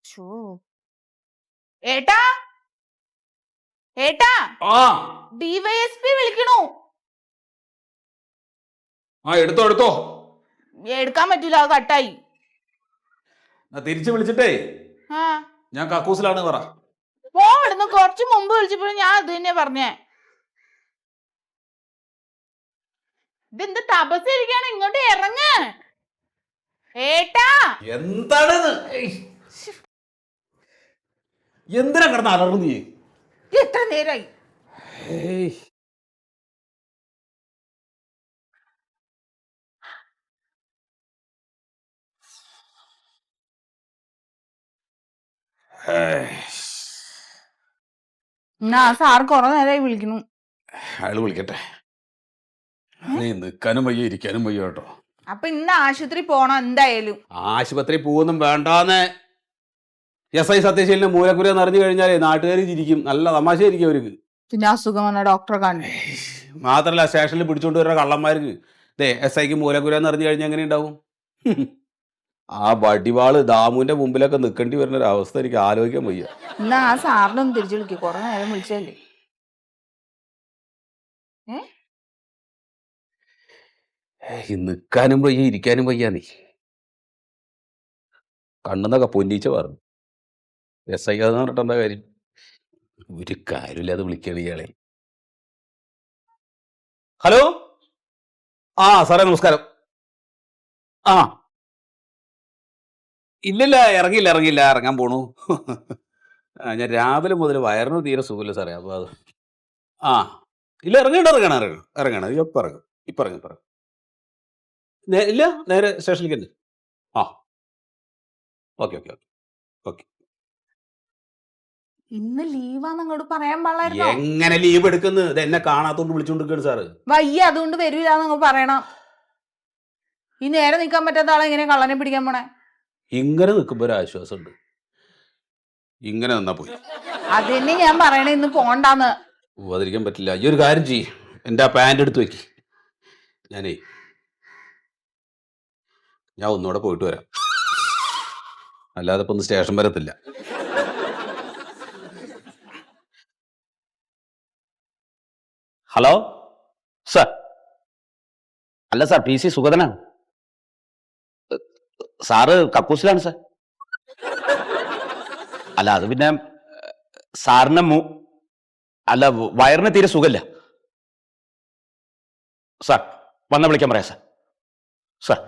ശോ. ഏട്ടാ ഏട്ടാ ആ ഡിവൈഎസ്പി വിളിക്കണു. എടുത്തോ എടുത്തോ. എടുക്കാൻ പറ്റൂല, അത് കട്ടായി. തിരിച്ചു വിളിച്ചിട്ടേ ആ ഞാൻ കക്കൂസിലാണ് പറ. പോടുന്നു. കുറച്ച് മുമ്പ് വിളിച്ചപ്പോഴും ഞാൻ അത് തന്നെ പറഞ്ഞേ. ഇതെന്ത് തപസ്സിരിക്കാണ്, ഇങ്ങോട്ട് ഇറങ്ങ് ഏട്ടാ. എന്താണ് എന്തിനാ കിടന്ന് അലർന്നു നീ? എത്ര നേരായി? സാർ കൊറേ നേരമായി വിളിക്കുന്നു. അയാൾ വിളിക്കട്ടെ. നീ നിൽക്കാനും വയ്യ ഇരിക്കാനും വയ്യ കേട്ടോ. അപ്പൊ ഇന്ന് ആശുപത്രി പോണം എന്തായാലും. ആശുപത്രി പോകുന്നും വേണ്ടാന്ന്. SI സത്യശീലന് മൂലക്കുര നിറഞ്ഞു കഴിഞ്ഞാലേ നാട്ടുകാർ ചിരിക്കും. നല്ല തമാശയായിരിക്കും അവർക്ക്. പിന്നെ അസുഖം വന്ന ഡോക്ടറെ കാണും. മാത്രല്ല സ്റ്റേഷനിൽ പിടിച്ചോണ്ട് വരുന്ന കള്ളന്മാർക്ക് SIക്ക് മൂലക്കുര നിറഞ്ഞു കഴിഞ്ഞാൽ എങ്ങനെ ഉണ്ടാവും? ആ വടിവാള് ദാമുവിന്റെ മുമ്പിലൊക്കെ നിൽക്കേണ്ടി വരുന്ന ഒരു അവസ്ഥ എനിക്ക് ആലോചിക്കാൻ വയ്യ. എന്നാ ആ സാറിനൊന്ന് തിരിച്ചു വിളിക്കും, കൊറേ നേരം വിളിച്ചല്ലേ. നിൽക്കാനും വയ്യ ഇരിക്കാനും വയ്യ. നീ കണ്ണുന്നൊക്കെ പൊന്നിച്ച പറഞ്ഞു. SI എന്ന് പറഞ്ഞിട്ട് എന്താ കാര്യം? ഒരു കാര്യമില്ലാതെ വിളിക്കണ ഇയാളെ. ഹലോ. ആ സാറേ നമസ്കാരം. ആ ഇല്ലില്ല ഇറങ്ങിയില്ല ഇറങ്ങാൻ പോണു. ഞാൻ രാവിലെ മുതൽ വയറിന് തീരെ സുഖമില്ല സാറേ. അപ്പോൾ അത് ഇല്ല ഇറങ്ങണം ഇപ്പം ഇറങ്ങും. ഇല്ല നേരെ സ്റ്റേഷനിലേക്ക് തന്നെ. ഓക്കെ. ഇന്ന് ലീവാന്ന് അങ്ങോട്ട് പറയാൻ പാടില്ലായിരുന്നോ? എങ്ങനെ ലീവ് എടുക്കുന്നത്? ഇത് എന്നെ കാണാത്തോണ്ട് വിളിച്ചോണ്ടിരിക്കുകയാണ് സാറ്. വയ്യ, അതുകൊണ്ട് വരൂലെന്ന് പറയണം. ഈ നേരെ നിൽക്കാൻ പറ്റാത്ത ആളെ എങ്ങനെ കള്ളനെ പിടിക്കാൻ പോണേ? ഇങ്ങനെ നിൽക്കുമ്പോ ഒരു ആശ്വാസമുണ്ട്. ഇങ്ങനെ നിന്നാ പോയി. അത് തന്നെ ഞാൻ പറയണേ, ഇന്ന് പോണ്ടാന്ന്. പോവാതിരിക്കാൻ പറ്റില്ല. ഈ ഒരു കാര്യം ചെയ്യ്, എൻ്റെ ആ പാൻ്റ് എടുത്ത് വെക്ക്. ഞാൻ ഒന്നുകൂടെ പോയിട്ട് വരാം. അല്ലാതെ ഇപ്പൊ ഒന്ന് സ്റ്റേഷൻ വരത്തില്ല. Hello sir. അല്ല സാർ, PC സുഗതനാണ്. സാറ് കക്കൂസിലാണ് സാർ. അല്ല അത് പിന്നെ സാറിന് അല്ല വയറിന് തീരെ സുഖമില്ല സാർ. വന്ന വിളിക്കാൻ പറയാം സാർ. സാർ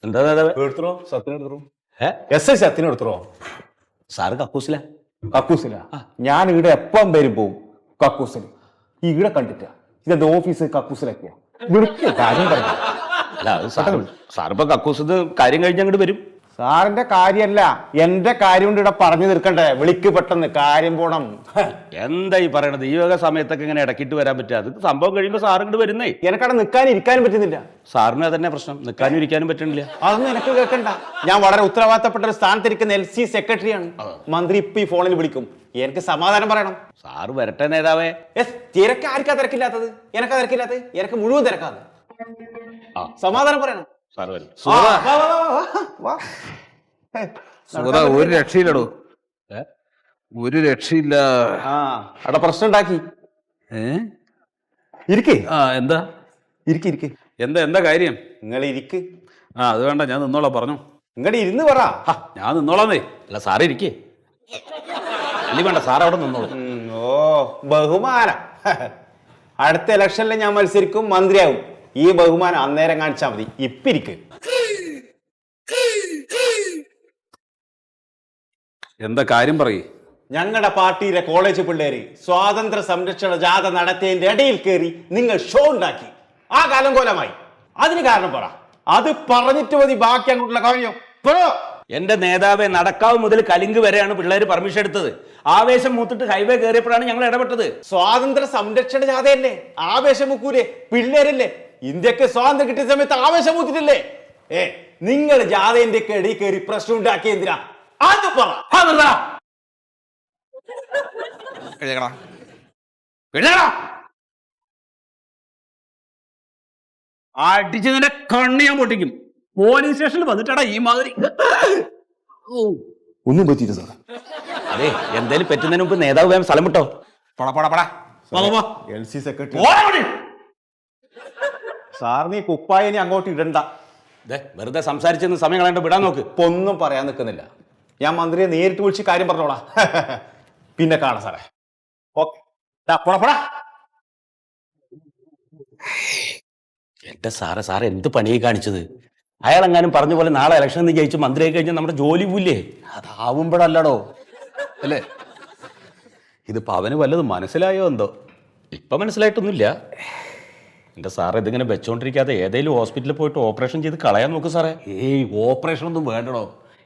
എന്താ എടുത്തോ സത്യനെടുത്തോ. SI സത്യനെടുത്തോ. സാറ് കക്കൂസില. ഞാൻ ഇവിടെ എപ്പം വരും പോവും കക്കൂസിൽ. ഇവിടെ കണ്ടിട്ട ഇതെന്താ ഓഫീസ് കക്കൂസിലൊക്കെയാ വിളിക്കുക കാര്യം പറഞ്ഞു. അല്ല അത് സാറിപ്പോ കക്കൂസിന്ന് കാര്യം കഴിഞ്ഞ് അങ്ങോട്ട് വരും. സാറിന്റെ കാര്യമല്ല എന്റെ കാര്യം കൊണ്ട് ഇവിടെ പറഞ്ഞു തീർക്കണ്ടേ. വിളിക്ക് പെട്ടെന്ന് കാര്യം പോണം. എന്താ ഈ പറയണത്? ഈ വക സമയത്തൊക്കെ ഇങ്ങനെ ഇടക്കിട്ട് വരാൻ പറ്റുക? അത് സംഭവം കഴിയുമ്പോ സാർ ഇങ്ങോട്ട് വരുന്നേ. എനിക്കവിടെ നിൽക്കാനും ഇരിക്കാനും പറ്റുന്നില്ല. സാറിന് അതന്നെ പ്രശ്നം, നിൽക്കാനും ഇരിക്കാനും പറ്റണില്ല. അതൊന്നും എനിക്ക് കേൾക്കണ്ട. ഞാൻ വളരെ ഉത്തരവാദിത്തപ്പെട്ട ഒരു സ്ഥാനത്തിരിക്കുന്ന LC സെക്രട്ടറിയാണ്. മന്ത്രി ഇപ്പൊ ഈ ഫോണിൽ വിളിക്കും. എനിക്ക് സമാധാനം പറയണം. സാറ് വരട്ടെ നേതാവേ. തിരക്ക് ആർക്കാ തിരക്കില്ലാത്തത്? എനക്കാ തിരക്കില്ലാത്തത്? എനിക്ക് മുഴുവൻ തിരക്കാണ്. സമാധാനം പറയണം. സാറ് വരും. ഒരു രക്ഷയില്ലടോ, ഒരു രക്ഷയില്ല. അവിടെ പ്രശ്നം ഉണ്ടാക്കി. ഇരിക്കേ. എന്താ ഇരിക്ക്. എന്താ കാര്യം? നിങ്ങൾ ഇരിക്ക്. അത് വേണ്ട, ഞാൻ നിന്നോളാം. പറഞ്ഞു ഇങ്ങോട്ട് ഇരുന്ന് പറ. ഞാൻ നിന്നോളാന്നേ. അല്ല സാറ് ഇരിക്കേ. അല്ല വേണ്ട, സാർ അവിടെ നിന്നോളൂ. ഓ ബഹുമാനം. അടുത്ത ഇലക്ഷനിൽ ഞാൻ മത്സരിക്കും, മന്ത്രിയാവും. ഈ ബഹുമാനം അന്നേരം കാണിച്ചാൽ മതി. ഇപ്പിരിക്ക്. എന്താ കാര്യം പറയ്. ഞങ്ങളുടെ പാർട്ടിയിലെ കോളേജ് പിള്ളേര് സ്വാതന്ത്ര്യ സംരക്ഷണ ജാഥ നടത്തിയതിന്റെ ഇടയിൽ കയറി നിങ്ങൾ ഷോ ഉണ്ടാക്കി. ആ കാലം കോലമായി. അതിന് കാരണം പറ. അത് പറഞ്ഞിട്ട് മതി ബാക്കി അങ്ങോട്ടുള്ള കാര്യം. എന്റെ നേതാവെ, നടക്കാവ് മുതൽ കലിങ്ക് വരെയാണ് പിള്ളേര് പെർമിഷൻ എടുത്തത്. ആവേശം മൂത്തിട്ട് ഹൈവേ കയറിയപ്പോഴാണ് ഞങ്ങൾ ഇടപെട്ടത്. സ്വാതന്ത്ര്യ സംരക്ഷണ ജാഥയല്ലേ, ആവേശം മുക്കൂലേ? പിള്ളേരല്ലേ? ഇന്ത്യക്ക് സ്വാതന്ത്ര്യം കിട്ടിയ സമയത്ത് ആവേശം മൂത്തിട്ടില്ലേ? നിങ്ങൾ ജാഥേന്റെ ഒക്കെ ഇടയിൽ കയറി പ്രശ്നം ഉണ്ടാക്കിയ എന്തിനാ? അത് പറ. എഴുതേക്കടാ എഴുതേക്കടാ. അടിച്ചതിന്റെ കണ്ണ് ഞാൻ പൊട്ടിക്കും. പോലീസ് സ്റ്റേഷനിൽ വന്നിട്ടാടാ ഈ മാതിരി. ഒന്നും പറ്റിയില്ല സാർ. അതെ, എന്തേലും പറ്റുന്നതിന് മുമ്പ് നേതാവ് വേഗം സ്ഥലം വിട്ടോ. പടാ പടാ പടാ. LC സെക്രട്ടറി സാർ, നീ കുപ്പായനി അങ്ങോട്ട് ഇടണ്ട. വെറുതെ സംസാരിച്ചെന്ന് സമയം കളയണ്ട, വിടാൻ നോക്ക്. ഇപ്പൊ ഒന്നും പറയാൻ നിൽക്കുന്നില്ല. ഞാൻ മന്ത്രിയെ നേരിട്ട് വിളിച്ച് കാര്യം പറഞ്ഞോളാം. പിന്നെ കാണാം സാറേ. ഓക്കെ. എന്റെ സാറ് എന്ത് പണിയായി കാണിച്ചത്? അയാളെങ്ങാനും പറഞ്ഞ പോലെ നാളെ ഇലക്ഷൻ ജയിച്ച് മന്ത്രിയായി കഴിഞ്ഞാൽ നമ്മുടെ ജോലി പോയില്ലേ? അതാവുമ്പോഴല്ലടോ അല്ലേ? ഇതിപ്പോ അവന് വല്ലതും മനസ്സിലായോ എന്തോ? ഇപ്പൊ മനസ്സിലായിട്ടൊന്നുമില്ല. എന്റെ സാറ് ഇതിങ്ങനെ വെച്ചോണ്ടിരിക്കാതെ ഏതെങ്കിലും ഹോസ്പിറ്റലിൽ പോയിട്ട് ഓപ്പറേഷൻ ചെയ്ത് കളയാൻ നോക്ക് സാറേ. ഏയ് ഓപ്പറേഷൻ ഒന്നും വേണ്ടടോ.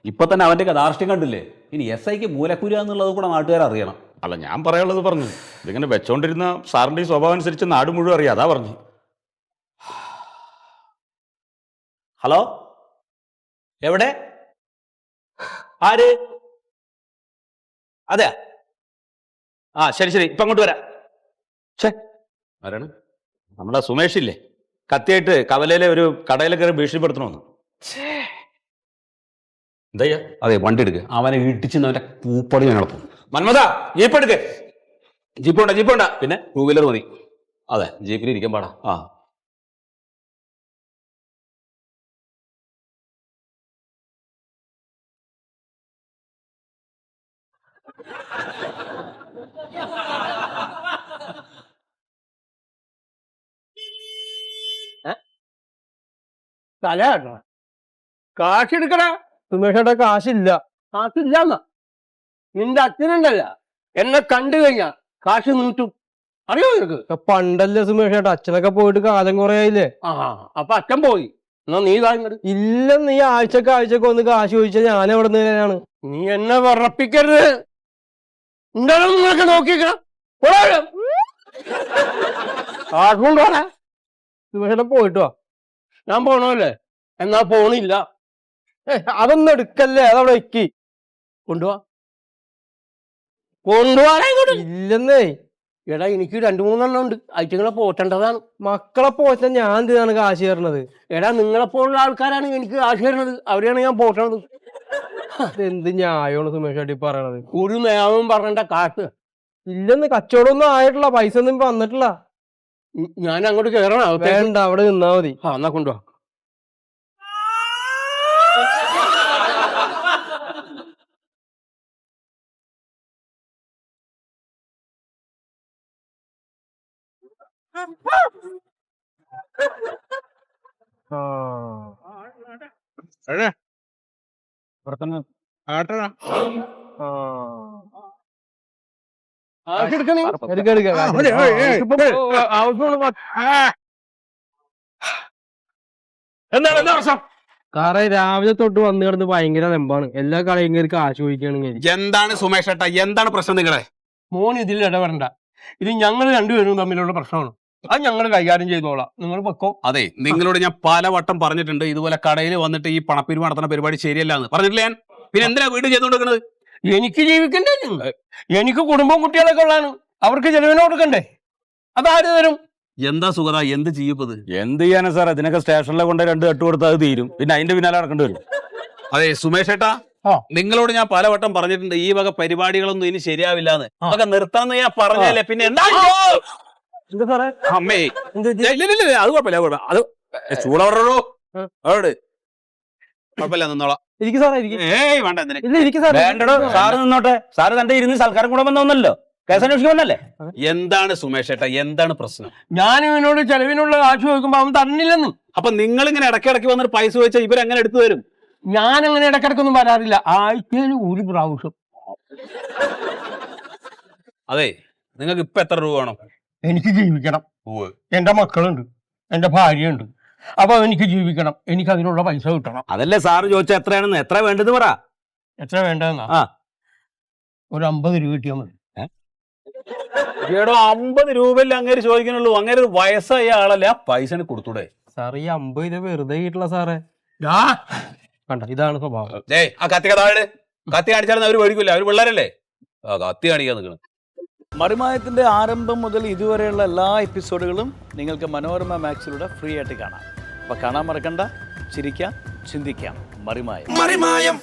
ഇപ്പൊ തന്നെ അവന്റെ ധാർഷ്ട്യം കണ്ടില്ലേ? ഇനി SIക്ക് മൂലക്കുര എന്നുള്ളത് കൂടെ നാട്ടുകാർ അറിയണം. അല്ല, ഞാൻ പറയാനുള്ളത് പറഞ്ഞു. ഇതിങ്ങനെ വെച്ചോണ്ടിരുന്ന സാറിന്റെ ഈ സ്വഭാവം അനുസരിച്ച് നാട് മുഴുവൻ അറിയാം, അതാ പറഞ്ഞു. ഹലോ, എവിടെ? ആര്? അതെ, ആ ശരി ശരി, ഇപ്പൊ അങ്ങോട്ട് വരാം. ആരാണ്? നമ്മുടെ സുമേഷ് ഇല്ലേ, കത്തിയായിട്ട് കവലയിലെ ഒരു കടയിലെ കയറി ഭീഷണിപ്പെടുത്തണമെന്ന്. എന്താ? അതെ, വണ്ടി എടുക്കുക. അവനെ ഇടിച്ച് അവന്റെ പൂപ്പടി ഞാൻ എളുപ്പം. മന്മത, ജീപ്പ് എടുക്ക്. ജീപ്പ് വേണ്ട. പിന്നെ 2 വീലർ മതി. അതെ, ജീപ്പിൽ ഇരിക്കാൻ പാടാ. ആ തല കേട്ടോ, കാശെടുക്കണ സുമേഷേട്ട. കാശില്ല നിന്റെ അച്ഛനുണ്ടല്ല, എന്നെ കണ്ടു കഴിഞ്ഞാ കാശ് നീട്ടും, അറിയോ നിനക്ക്? പണ്ടല്ലേ സുമേഷേട്ട, അച്ഛനൊക്കെ പോയിട്ട് കാലം കുറേ ആയില്ലേ. അപ്പൊ അച്ഛൻ പോയി, എന്നാ നീ ഇല്ല. നീ ആഴ്ചക്ക് ഒന്ന് കാശ് ചോദിച്ചാൽ ഞാൻ എവിടെ നിന്നാണ്? നീ എന്നെ വിറപ്പിക്കരുത്. എന്തായാലും നിങ്ങളൊക്കെ നോക്കിക്കണം. കാശ് കൊണ്ടുപോണേ. സുമേഷേട്ട പോയിട്ടോ. ഞാൻ പോണല്ലേ? എന്നാ പോണില്ല. അതൊന്നും എടുക്കല്ലേ, അതവിടെ വെക്കി. ഇല്ലെന്നേ. എടാ, എനിക്ക് 2-3 ഉണ്ട്. ഐറ്റങ്ങളെ പോറ്റേണ്ടതാണ്. മക്കളെ പോറ്റാൻ ഞാൻ എന്തിനാണ് കാശ് തരണത്? എടാ, നിങ്ങളെപ്പോലുള്ള ആൾക്കാരാണ് എനിക്ക് കാശ് തരണത്, അവരെയാണ് ഞാൻ പോറ്റണത്. എന്ത് ന്യായമാണ് സുമേഷ് പറയണത്? ഒരു നിയമവും പറഞ്ഞ കാശ് ഇല്ലെന്ന്. കച്ചവടം ഒന്നും ആയിട്ടില്ല, പൈസ ഒന്നും വന്നിട്ടില്ല. ഞാൻ അങ്ങോട്ട് കയറണം. വേണ്ട, അവിടെ നിന്നാ മതി. എന്നാ കൊണ്ടുപോവാ. സാറേ, രാവിലെ തൊട്ട് വന്നു കിടന്ന് ഭയങ്കര നെമ്പാണ്. എല്ലാ കളയും കയറി കാശ് ചോദിക്കുകയാണെങ്കിൽ. എന്താണ് സുമേഷ് ഏട്ടാ, എന്താണ് പ്രശ്നം നിങ്ങളെ? മോൻ ഇതിൽ ഇടപെടണ്ട. ഇത് ഞങ്ങൾ രണ്ടുപേരും തമ്മിലുള്ള പ്രശ്നമാണ്. അത് ഞങ്ങൾ കൈകാര്യം ചെയ്തോളാം, നിങ്ങൾ പൊക്കോ. അതെ, നിങ്ങളോട് ഞാൻ പലവട്ടം പറഞ്ഞിട്ടുണ്ട്, ഇതുപോലെ കടയിൽ വന്നിട്ട് ഈ പണപ്പിരിവ് നടത്തുന്ന പരിപാടി ശരിയല്ല എന്ന് പറഞ്ഞിട്ടില്ല ഞാൻ. പിന്നെ എന്തിനാ വീട് ചെയ്തുകൊണ്ടിരിക്കുന്നത്? എനിക്ക് ജീവിക്കണ്ടേ? എനിക്ക് കുടുംബം കുട്ടികളൊക്കെ ഉള്ളതാണ്, അവർക്ക് ചെലവിന് കൊടുക്കണ്ടേ? അതാര് തരും? എന്താ സുഗത, എന്ത് ചെയ്യപ്പത്? എന്ത് ചെയ്യാനാ സാർ? ഇതിനൊക്കെ സ്റ്റേഷനിലെ കൊണ്ട് 2 കെട്ട് കൊടുത്താൽ അത് തീരും, പിന്നെ അതിന്റെ പിന്നാലെ നടക്കേണ്ടി വരും. അതെ സുമേഷ് ഏട്ടാ, നിങ്ങളോട് ഞാൻ പലവട്ടം പറഞ്ഞിട്ടുണ്ട്, ഈ വക പരിപാടികളൊന്നും ഇനി ശരിയാവില്ല എന്ന്. അതൊക്കെ നിർത്താന്ന് ഞാൻ പറഞ്ഞല്ലേ. പിന്നെ എന്താ അമ്മേ? അത് കുഴപ്പമില്ല, അത് ചൂടോ അവിടെ കുഴപ്പമില്ല, നിന്നോളാം. ഏയ് വേണ്ട, വേണ്ടടോ, സാറ് നിന്നോട്ടെ. സാറ് തന്റെ ഇരുന്ന് സൽക്കാരം കൂടെ വന്നോന്നല്ലോ, കേസന്വേഷിക്കുമെന്നല്ലേ? എന്താണ് സുമേഷ് ഏട്ടാ, എന്താണ് പ്രശ്നം? ഞാൻ ഇവനോട് ചെലവിനുള്ള കാശ് ചോദിക്കുമ്പോ അവൻ തന്നില്ലെന്ന്. അപ്പൊ നിങ്ങൾ ഇങ്ങനെ ഇടയ്ക്കിടയ്ക്ക് വന്നിട്ട് പൈസ ചോദിച്ചാൽ ഇവരെങ്ങനെ എടുത്തു തരും? ഞാൻ അങ്ങനെ ഇടക്കിടക്കൊന്നും വരാറില്ല, ആഴ്ചയിൽ 1 പ്രാവശ്യം. അതെ, നിങ്ങൾക്ക് ഇപ്പൊ എത്ര രൂപ വേണം? എനിക്ക് ജീവിക്കണം, എന്റെ മക്കളുണ്ട്, എന്റെ ഭാര്യയുണ്ട്. അപ്പൊ എനിക്ക് ജീവിക്കണം, എനിക്ക് അതിനുള്ള പൈസ കിട്ടണം. അതല്ലേ സാറ് ചോദിച്ചാൽ എത്രയാണെന്ന്? എത്ര വേണ്ടത് പറ. എത്ര വേണ്ടെന്നാ? ഒരു 50 രൂപ കിട്ടിയാൽ മതി. ഏടോ, 50 രൂപയല്ലേ അങ്ങേര് ചോദിക്കണുള്ളൂ? അങ്ങനെ ഒരു വയസ്സായ ആളല്ലേ, ആ പൈസ കൊടുത്തൂടെ? സാർ, ഈ 50 രൂപ വെറുതെ കിട്ടില്ല സാറേ. കണ്ട ഇതാണ് സ്വഭാവം. ആ കത്തി താഴെ കത്തി കാണിച്ചാലും അവർ മേടിക്കില്ല, അവർ പിള്ളേരല്ലേ. ആ കത്തി കാണിക്കാൻ നിൽക്കണം. മറിമായത്തിൻ്റെ ആരംഭം മുതൽ ഇതുവരെയുള്ള എല്ലാ എപ്പിസോഡുകളും നിങ്ങൾക്ക് മനോരമ മാക്സിലൂടെ ഫ്രീ ആയിട്ട് കാണാം. അപ്പോൾ കാണാൻ മറക്കണ്ട. ചിരിക്കാം, ചിന്തിക്കാം. മറിമായം.